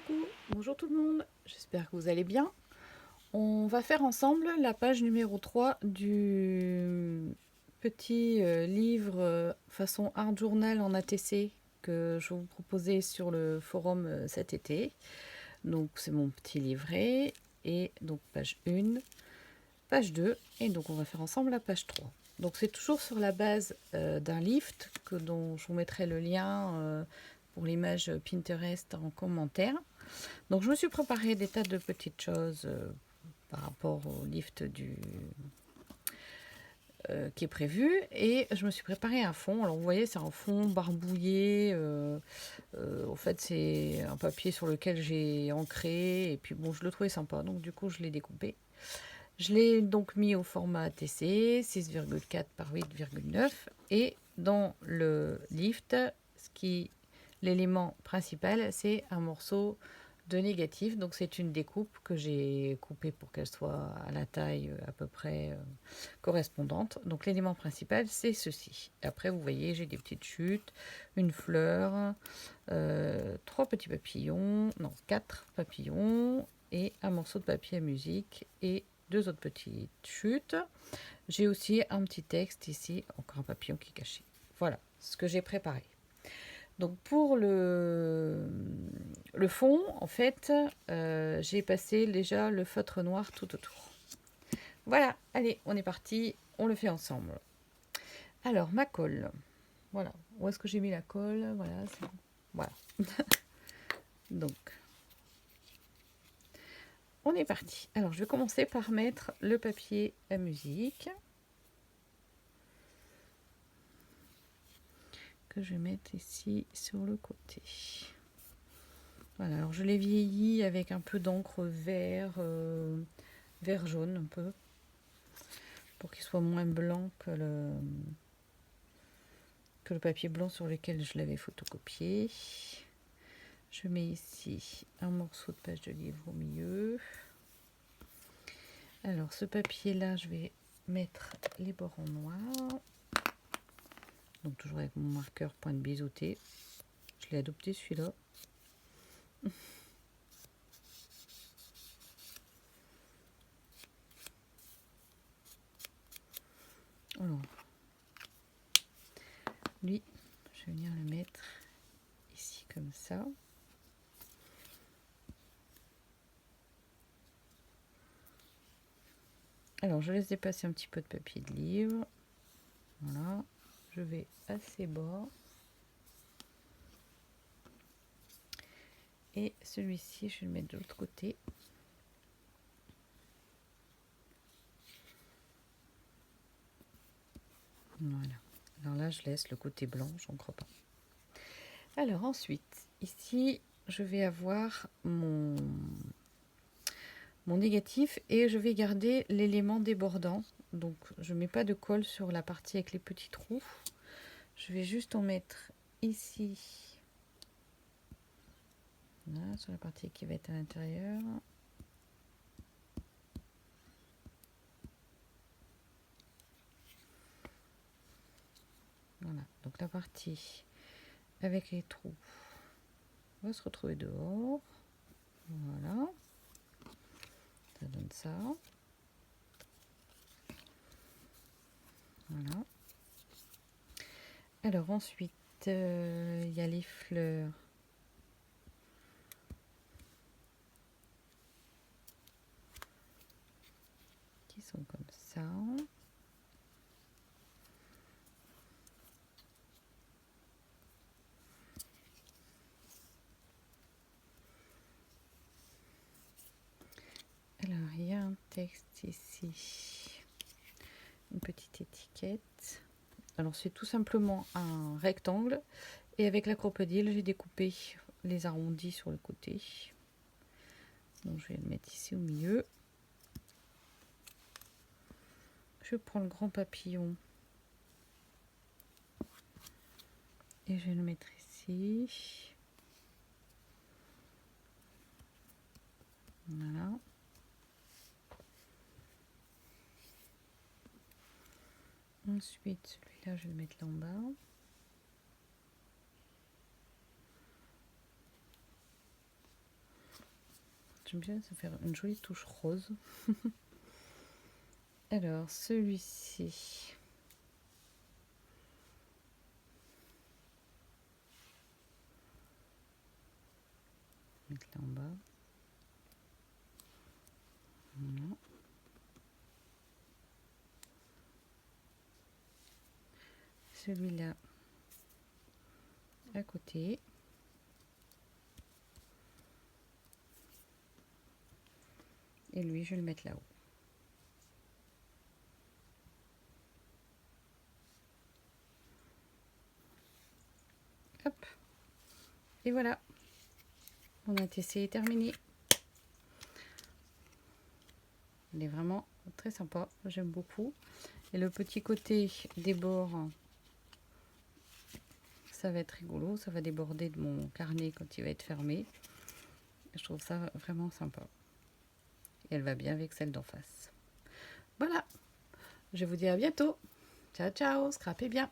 Coucou, bonjour tout le monde, j'espère que vous allez bien. On va faire ensemble la page numéro 3 du petit livre façon art journal en ATC que je vous proposais sur le forum cet été. Donc c'est mon petit livret et donc page 1, page 2 et donc on va faire ensemble la page 3. Donc c'est toujours sur la base d'un lift dont je vous mettrai le lien pour l'image Pinterest en commentaire. Donc je me suis préparé des tas de petites choses par rapport au lift qui est prévu et je me suis préparé un fond. Alors vous voyez, c'est un fond barbouillé. En fait, c'est un papier sur lequel j'ai ancré et puis bon, je le trouvais sympa, donc du coup je l'ai découpé. Je l'ai donc mis au format ATC 6,4 par 8,9 et dans le lift, l'élément principal, c'est un morceau de négatif. Donc c'est une découpe que j'ai coupée pour qu'elle soit à la taille à peu près correspondante. Donc l'élément principal, c'est ceci. Après, vous voyez, j'ai des petites chutes, une fleur, 3 petits papillons, non, 4 papillons et un morceau de papier à musique et 2 autres petites chutes. J'ai aussi un petit texte ici, encore un papillon qui est caché. Voilà ce que j'ai préparé. Donc pour le fond, en fait, j'ai passé déjà le feutre noir tout autour. Voilà, allez, on est parti, on le fait ensemble. Alors, ma colle. Voilà, où est-ce que j'ai mis la colle? Voilà, c'est bon. Voilà. Donc, on est parti. Alors, je vais commencer par mettre le papier à musique. Que je vais mettre ici sur le côté. Voilà, alors je l'ai vieilli avec un peu d'encre vert, vert jaune un peu, pour qu'il soit moins blanc que le papier blanc sur lequel je l'avais photocopié. Je mets ici un morceau de page de livre au milieu. Alors ce papier là, je vais mettre les bords en noir. Donc toujours avec mon marqueur pointe biseauté. Je l'ai adopté celui-là. Alors, lui, je vais venir le mettre ici comme ça. Alors, je laisse dépasser un petit peu de papier de livre. Voilà, je vais à ses bords. Et celui-ci, je vais le mettre de l'autre côté. Voilà. Alors là, je laisse le côté blanc, j'encre pas. Alors ensuite, ici, je vais avoir mon négatif et je vais garder l'élément débordant. Donc, je ne mets pas de colle sur la partie avec les petits trous. Je vais juste en mettre ici. Là, sur la partie qui va être à l'intérieur. Voilà, donc la partie avec les trous va se retrouver dehors. Voilà, ça donne ça. Voilà. Alors ensuite, il y a les fleurs. Qui sont comme ça. Alors, il y a un texte ici, une petite étiquette. Alors, c'est tout simplement un rectangle. Et avec la crocodile, j'ai découpé les arrondis sur le côté. Donc, je vais le mettre ici au milieu. Je prends le grand papillon. Et je vais le mettre ici. Voilà. Ensuite, celui-là, je vais le mettre là en bas. J'aime bien, ça fait une jolie touche rose. Alors, celui-ci. Mettre là en bas. Voilà. Celui-là à côté. Et lui, je vais le mettre là-haut. Hop. Et voilà. Mon ATC est terminé. Il est vraiment très sympa. J'aime beaucoup. Et le petit côté des bords, ça va être rigolo. Ça va déborder de mon carnet quand il va être fermé. Je trouve ça vraiment sympa. Et elle va bien avec celle d'en face. Voilà. Je vous dis à bientôt. Ciao, ciao. Scrapez bien.